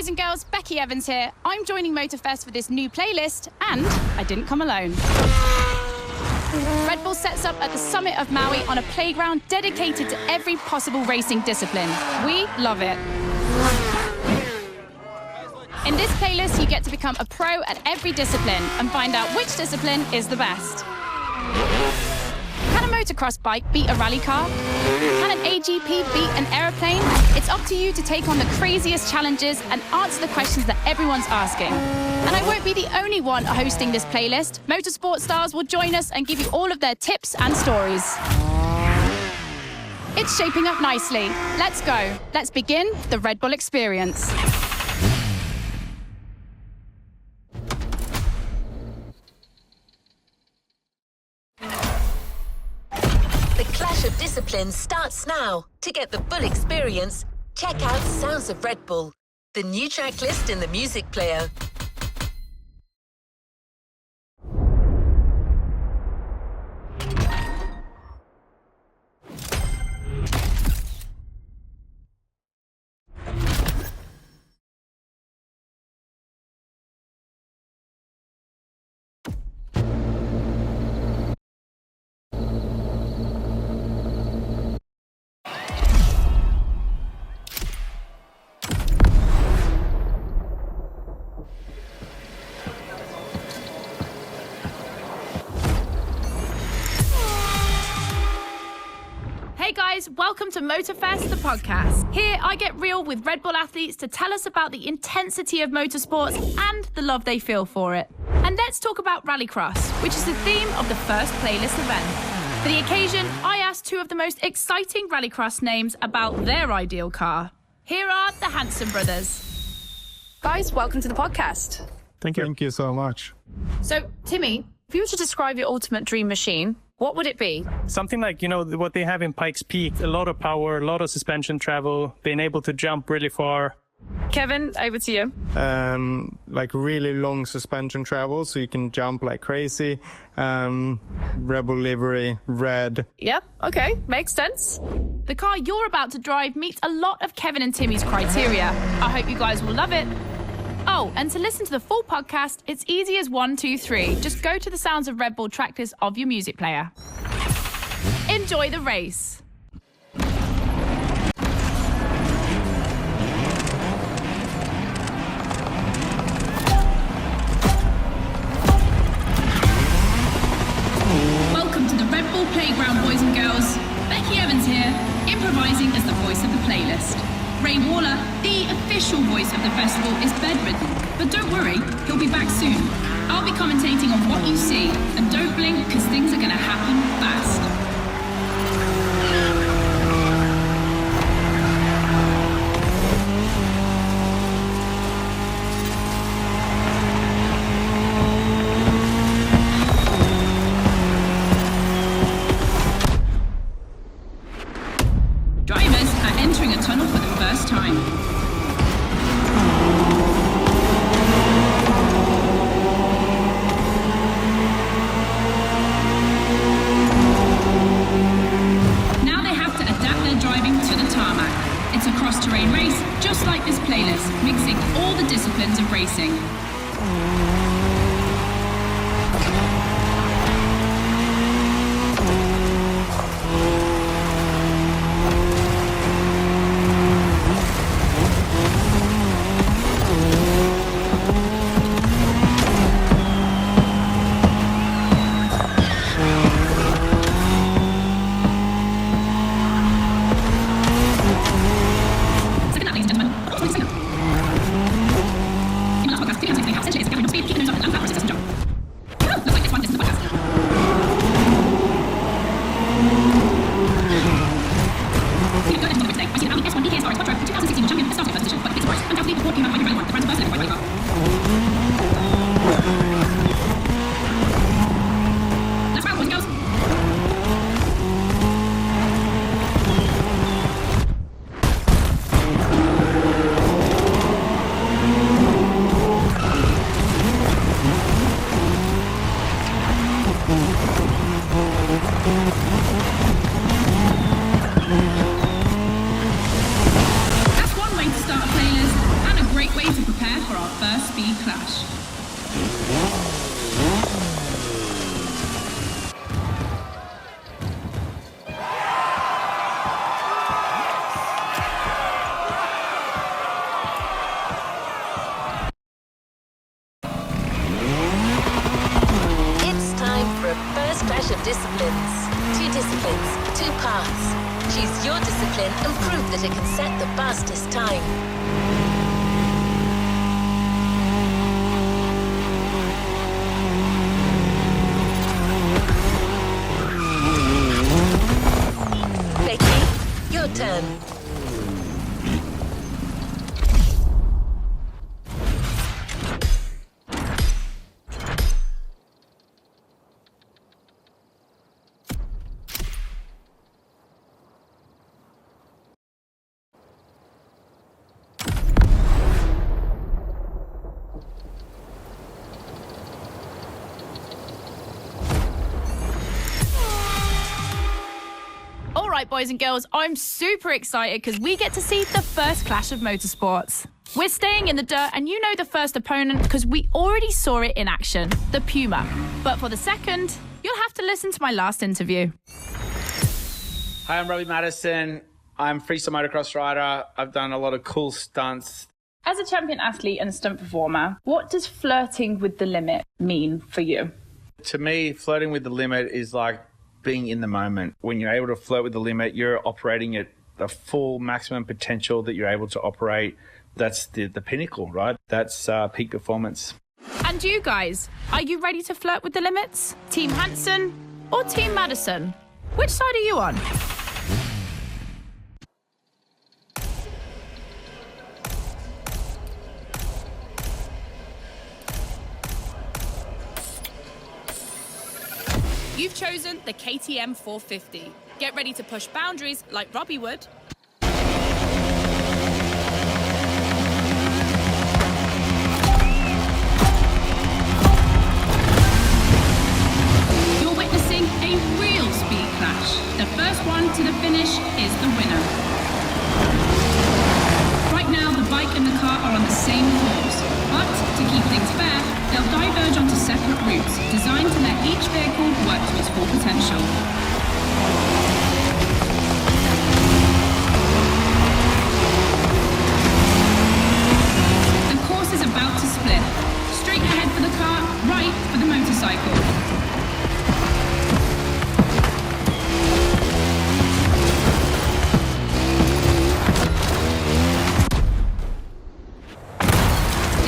boys and girls, Becky Evans here. I'm joining Motorfest for this new playlist, and I didn't come alone. Red Bull sets up at the summit of Maui on a playground dedicated to every possible racing discipline. We love it. In this playlist, you get to become a pro at every discipline and find out which discipline is the best. Can a motocross bike beat a rally car? Can an AGP beat an aeroplane? It's up to you to take on the craziest challenges and answer the questions that everyone's asking. And I won't be the only one hosting this playlist. Motorsport stars will join us and give you all of their tips and stories. It's shaping up nicely. Let's go. Let's begin the Red Bull experience. The Clash of Disciplines starts now. To get the full experience, check out Sounds of Red Bull, the new track list in the music player. Hey guys, welcome to Motorfest, the podcast. Here I get real with Red Bull athletes to tell us about the intensity of motorsports and the love they feel for it. And let's talk about Rallycross, which is the theme of the first playlist event. For the occasion, I asked two of the most exciting Rallycross names about their ideal car. Here are the Hanson brothers. Guys, welcome to the podcast. Thank you. Thank you so much. So, Timmy, if you were to describe your ultimate dream machine, what would it be? Something like, what they have in Pikes Peak, a lot of power, a lot of suspension travel, being able to jump really far. Kevin, over to you. Like really long suspension travel, so you can jump like crazy. Rebel livery, red. Yep, okay, makes sense. The car you're about to drive meets a lot of Kevin and Timmy's criteria. I hope you guys will love it. Oh, and to listen to the full podcast, it's easy as 1, 2, 3. Just go to the Sounds of Red Bull track list of your music player. Enjoy the race. Welcome to the Red Bull Playground, boys and girls. Becky Evans here, improvising as the voice of the playlist. Ray Waller, the official voice of the festival, is bedridden, but don't worry, he'll be back soon. I'll be commentating on what you see, and don't blink because things are going to happen fast. Drivers are entering a tunnel for the first time. Now they have to adapt their driving to the tarmac. It's a cross-terrain race, just like this playlist, mixing all the disciplines of racing. Second that, ladies and gentlemen. Second that. In the last podcast, 2 essentially has essentially is a of speed. first speed clash. It's time for a first clash of disciplines. 2 disciplines, 2 paths. Choose your discipline and prove that it can set the fastest time. Becky, your turn. All right, boys and girls, I'm super excited because we get to see the first clash of motorsports. We're staying in the dirt, and you know the first opponent because we already saw it in action, the Puma. But for the second, you'll have to listen to my last interview. Hi, I'm Robbie Madison. I'm freestyle motocross rider. I've done a lot of cool stunts. As a champion athlete and stunt performer, what does flirting with the limit mean for you? To me, flirting with the limit is like being in the moment. When you're able to flirt with the limit, you're operating at the full maximum potential that you're able to operate. That's the pinnacle, right? That's peak performance. And you guys, are you ready to flirt with the limits? Team Hansen or Team Madison? Which side are you on? You've chosen the KTM 450. Get ready to push boundaries like Robbie would. You're witnessing a real speed clash. The first one to the finish is the winner. Right now, the bike and the car are on the same course, but to keep things fair, they'll diverge onto separate routes, designed to let each vehicle work to its full potential. The course is about to split. Straight ahead for the car, right for the motorcycle.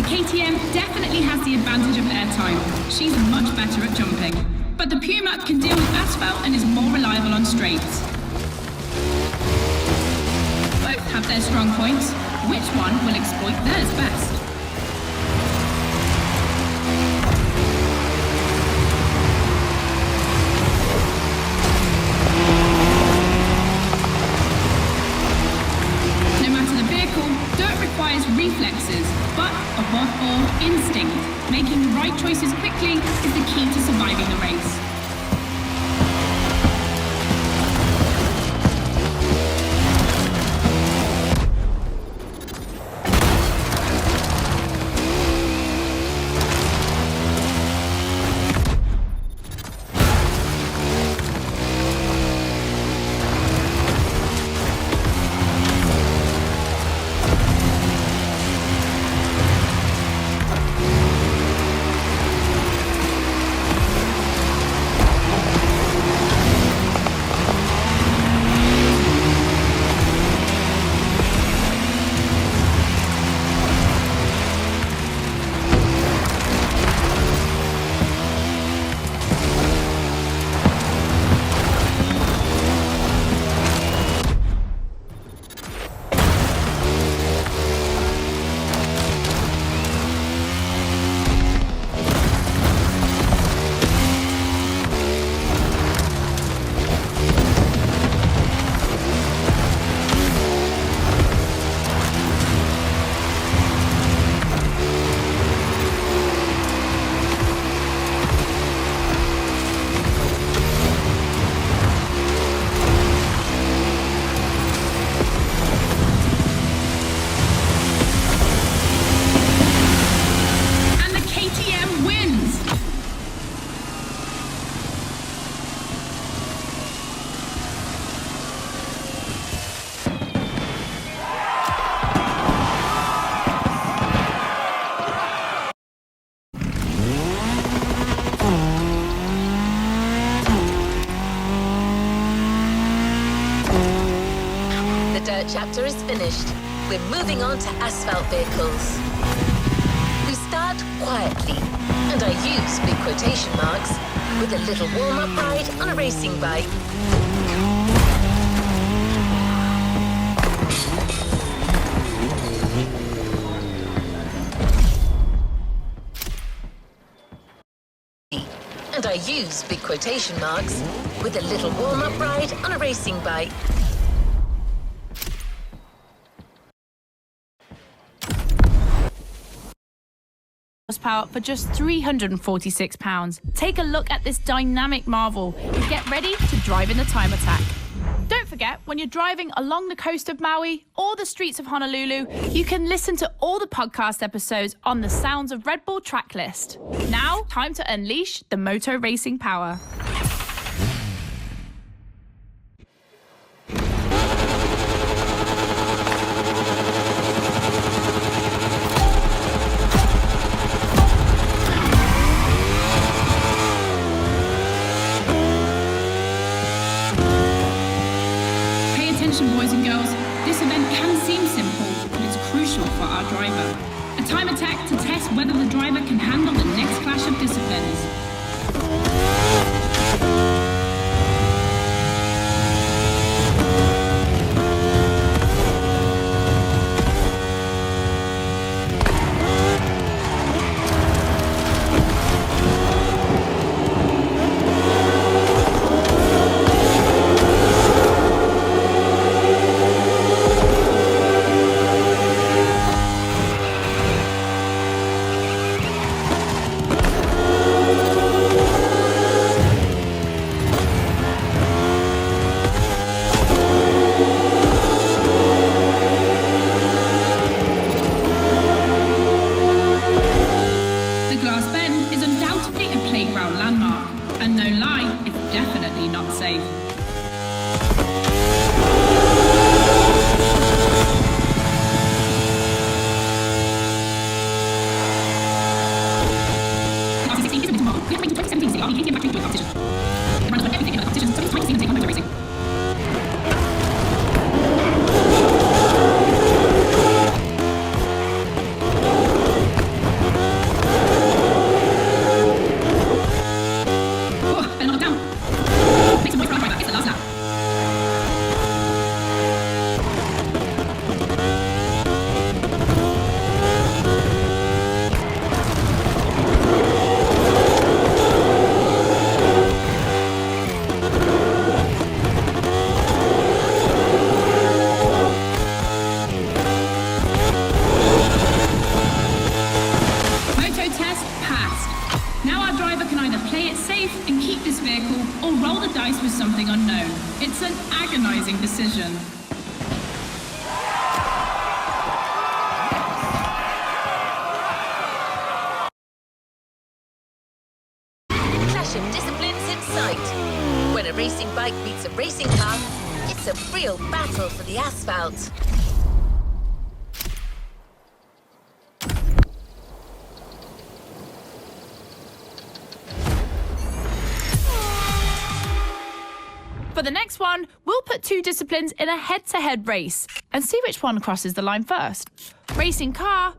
KTM definitely has the advantage of airtime. She's much better at jumping. But the Puma can deal with asphalt and is more reliable on straights. Both have their strong points. Which one will exploit theirs best? No matter the vehicle, dirt requires reflexes, but above all, instinct. Making the right choices quickly is the key to surviving the race. chapter is finished. We're moving on to asphalt vehicles, who start quietly, and I use big quotation marks, with a little warm-up ride on a racing bike. And I use big quotation marks, with a little warm-up ride on a racing bike. Horsepower for just £346. Take a look at this dynamic marvel and get ready to drive in the time attack. Don't forget, when you're driving along the coast of Maui or the streets of Honolulu, you can listen to all the podcast episodes on the Sounds of RedBull track list. Now, time to unleash the moto racing power. Boys and girls, this event can seem simple, but it's crucial for our driver. A time attack to test whether the driver can handle the next clash of disciplines. Decision. Clash of disciplines in sight. When a racing bike meets a racing car, it's a real battle for the asphalt. For the next one, we'll put two disciplines in a head-to-head race and see which one crosses the line first. Racing car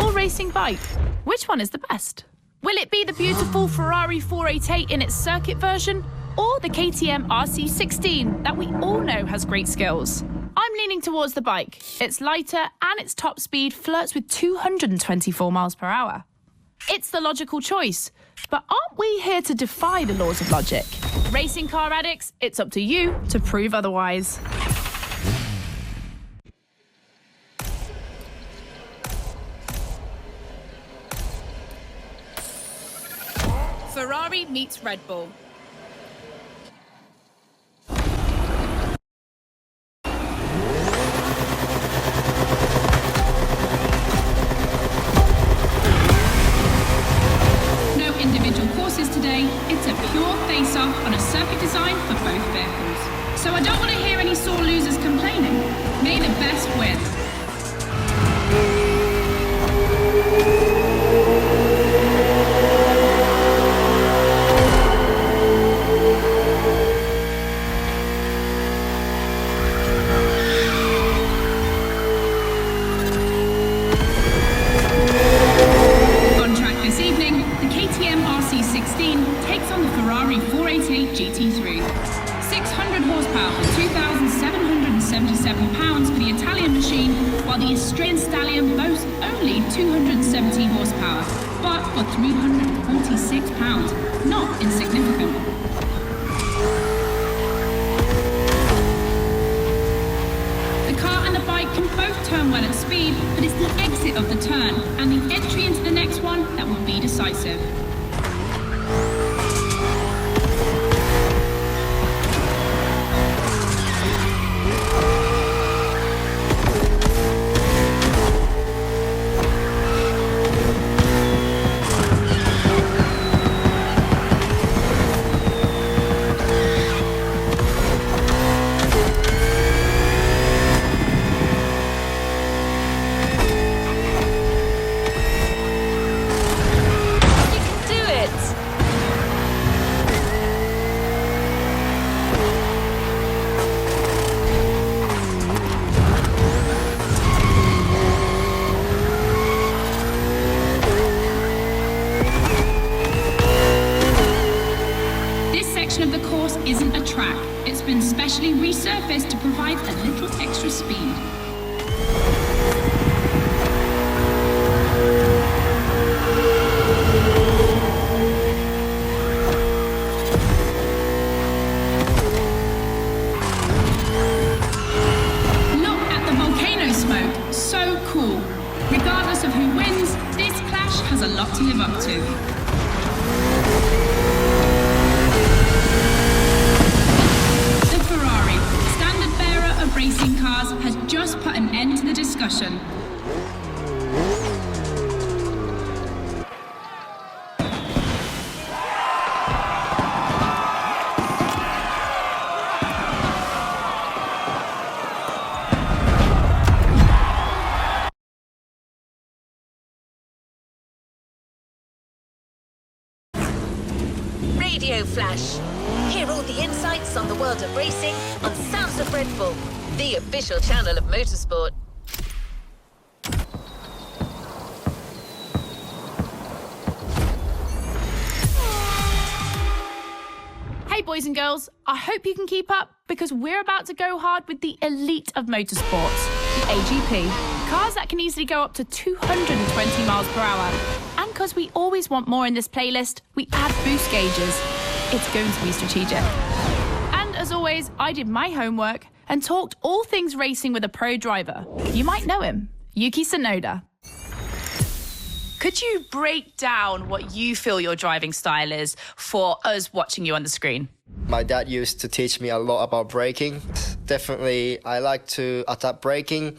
or racing bike? Which one is the best? Will it be the beautiful Ferrari 488 in its circuit version or the KTM RC16 that we all know has great skills? I'm leaning towards the bike. It's lighter and its top speed flirts with 224 miles per hour. It's the logical choice. But aren't we here to defy the laws of logic? Racing car addicts, it's up to you to prove otherwise. Ferrari meets Red Bull. It's a pure face-off on a circuit design for both vehicles. So I don't want to hear any sore losers complaining. May the best win. the Australian Stallion boasts only 270 horsepower, but for 346 pounds, not insignificant. The car and the bike can both turn well at speed, but it's the exit of the turn and the entry into the next one that will be decisive. Of the course isn't a track. It's been specially resurfaced to provide a little extra speed. Look at the volcano smoke. So cool. Regardless of who wins, this clash has a lot to live up to. Racing cars has just put an end to the discussion. Radio Flash. Hear all the insights on the world of racing on Sounds of RedBull, the official channel of motorsport. Hey boys and girls, I hope you can keep up because we're about to go hard with the elite of motorsports, the AGP. Cars that can easily go up to 220 miles per hour. And because we always want more in this playlist, we add boost gauges. It's going to be strategic. And as always, I did my homework and talked all things racing with a pro driver. You might know him, Yuki Tsunoda. Could you break down what you feel your driving style is for us watching you on the screen? My dad used to teach me a lot about braking. Definitely, I like to attack braking.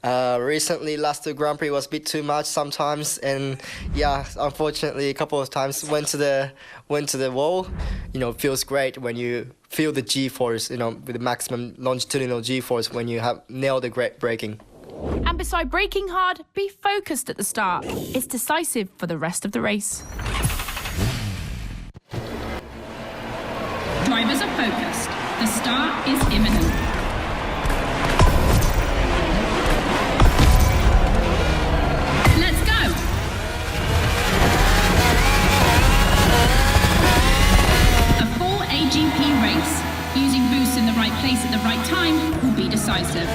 Recently, last two Grand Prix was a bit too much sometimes, and yeah, unfortunately, a couple of times went to the wall. You know, it feels great when you feel the G-force, you know, with the maximum longitudinal G-force when you have nailed the great braking. And beside braking hard, be focused at the start. It's decisive for the rest of the race. Drivers are focused. The start is imminent. Let's go! A full AGP race, using boosts in the right place at the right time, will be decisive.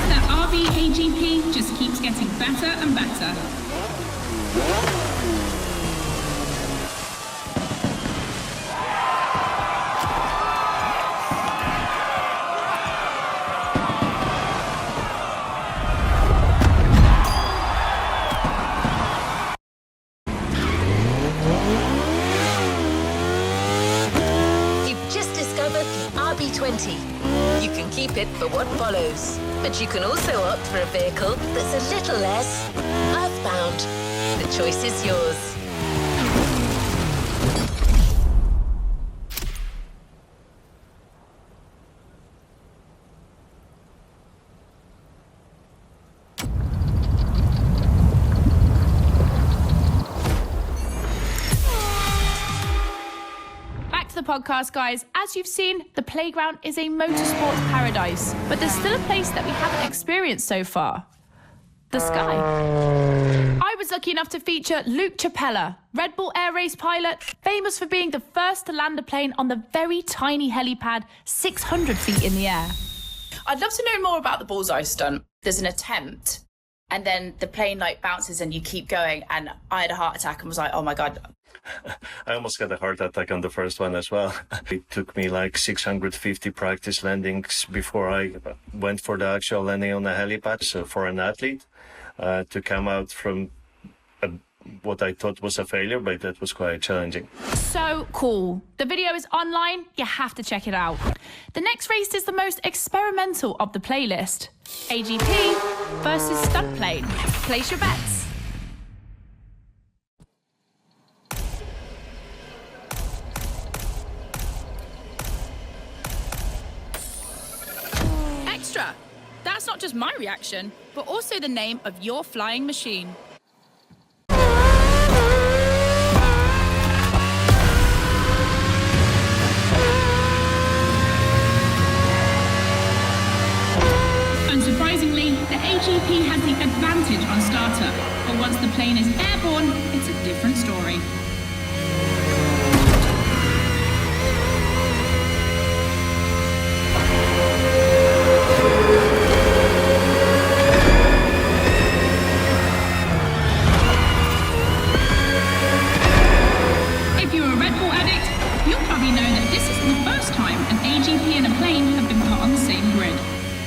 that RV AGP just keeps getting better and better. You've just discovered the RB20. You can keep it for what follows, but you can also opt for a vehicle that's a little less earthbound. The choice is yours. The podcast, guys. As you've seen, the playground is a motorsports paradise, but there's still a place that we haven't experienced so far: the sky. I was lucky enough to feature Luke Chapella, Red Bull Air Race pilot, famous for being the first to land a plane on the very tiny helipad 600 feet in the air. I'd love to know more about the bullseye stunt. There's an attempt, and then the plane like bounces and you keep going, and I had a heart attack and was like, oh my God. I almost got a heart attack on the first one as well. It took me like 650 practice landings before I went for the actual landing on the helipad. So for an athlete to come out from what I thought was a failure, but that was quite challenging. So cool. The video is online. You have to check it out. The next race is the most experimental of the playlist: AGP versus stunt plane. Place your bets. Extra. That's not just my reaction, but also the name of your flying machine. Unsurprisingly, the AGP has the advantage on startup, but once the plane is airborne, it's a different story. If you're a Red Bull addict, you'll probably know that this isn't the first time an AGP and a plane have been put on the same grid.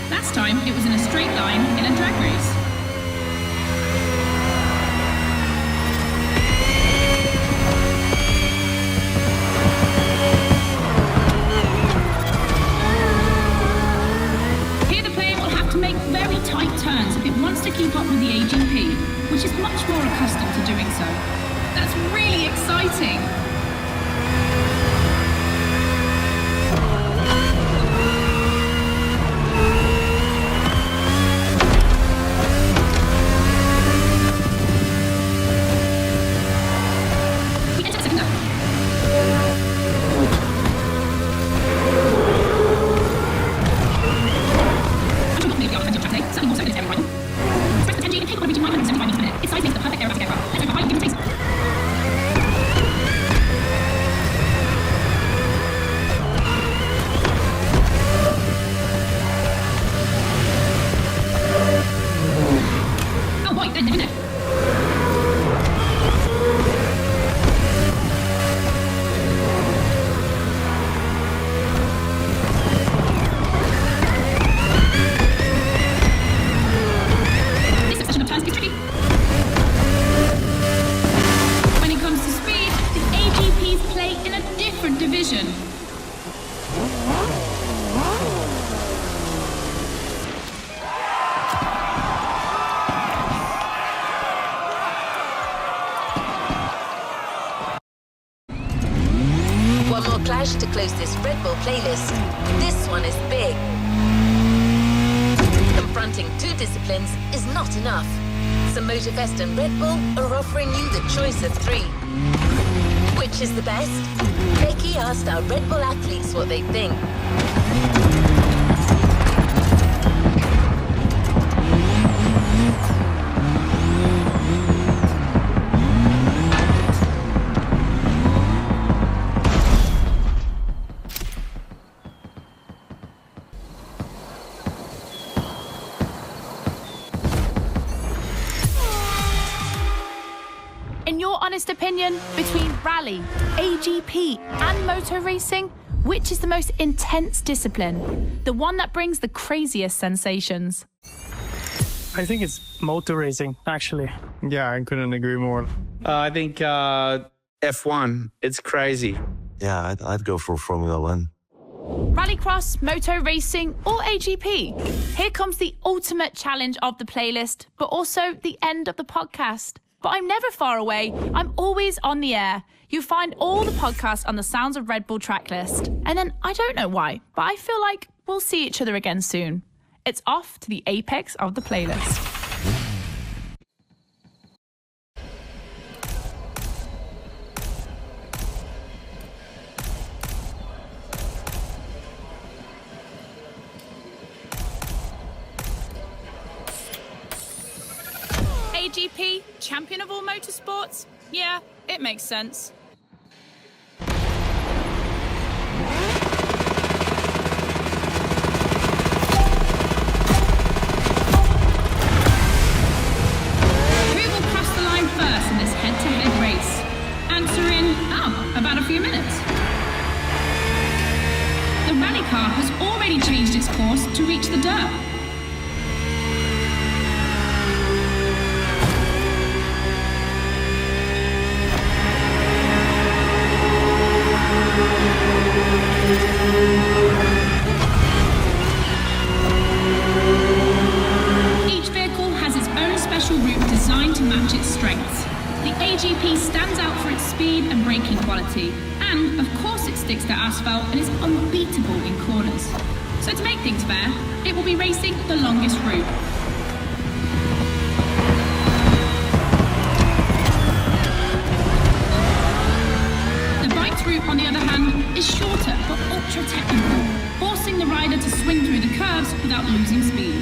Last time, it was in a straight line in a drag race. Here the plane will have to make very tight turns if it wants to keep up with the AGP, which is much more accustomed to doing so. That's really exciting! Clash to close this Red Bull playlist. This one is big. Confronting two disciplines is not enough. So Motorfest and Red Bull are offering you the choice of three. Which is the best? Becky asked our Red Bull athletes what they think. In your honest opinion, between rally, AGP, and moto racing, which is the most intense discipline? The one that brings the craziest sensations? I think it's motor racing, actually. Yeah, I couldn't agree more. I think F1. It's crazy. Yeah, I'd go for Formula One. Rallycross, moto racing, or AGP? Here comes the ultimate challenge of the playlist, but also the end of the podcast. But I'm never far away. I'm always on the air. You find all the podcasts on the Sounds of Red Bull track list. And then, I don't know why, but I feel like we'll see each other again soon. It's off to the apex of the playlist. AGP, champion of all motorsports? Yeah, it makes sense. First in this head-to-head race. Answer in, about a few minutes. The rally car has already changed its course to reach the dirt. Each vehicle has its own special route designed to match its strengths. The AGP stands out for its speed and braking quality, and of course it sticks to asphalt and is unbeatable in corners. So to make things fair, it will be racing the longest route. The bike's route, on the other hand, is shorter but ultra-technical, forcing the rider to swing through the curves without losing speed.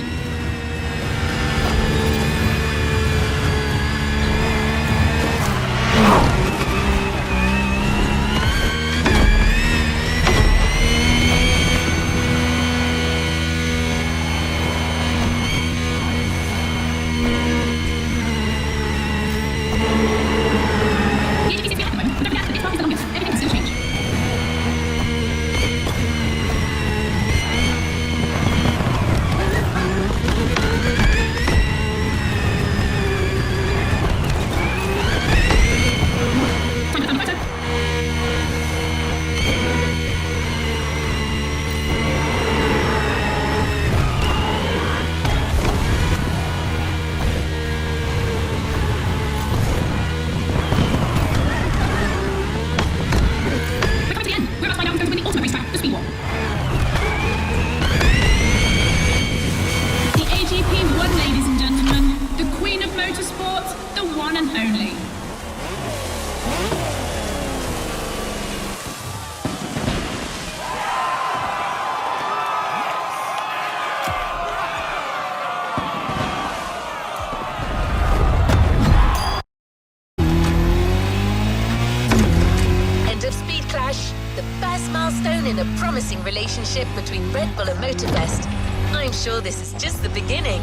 In a promising relationship between RedBull and Motorfest. I'm sure this is just the beginning.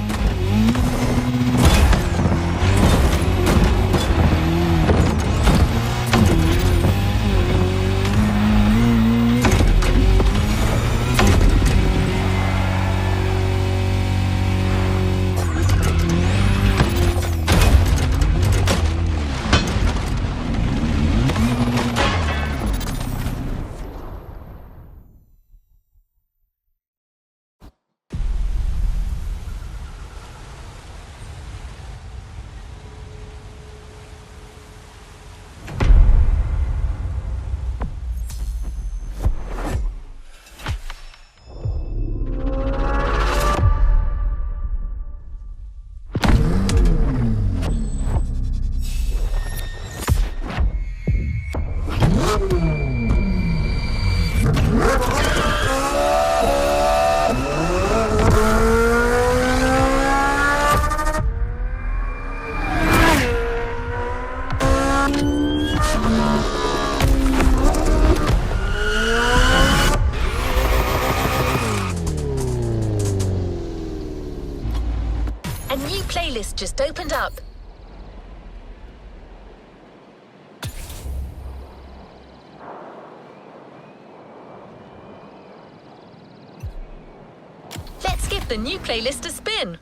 A new playlist just opened up. the new playlist a spin.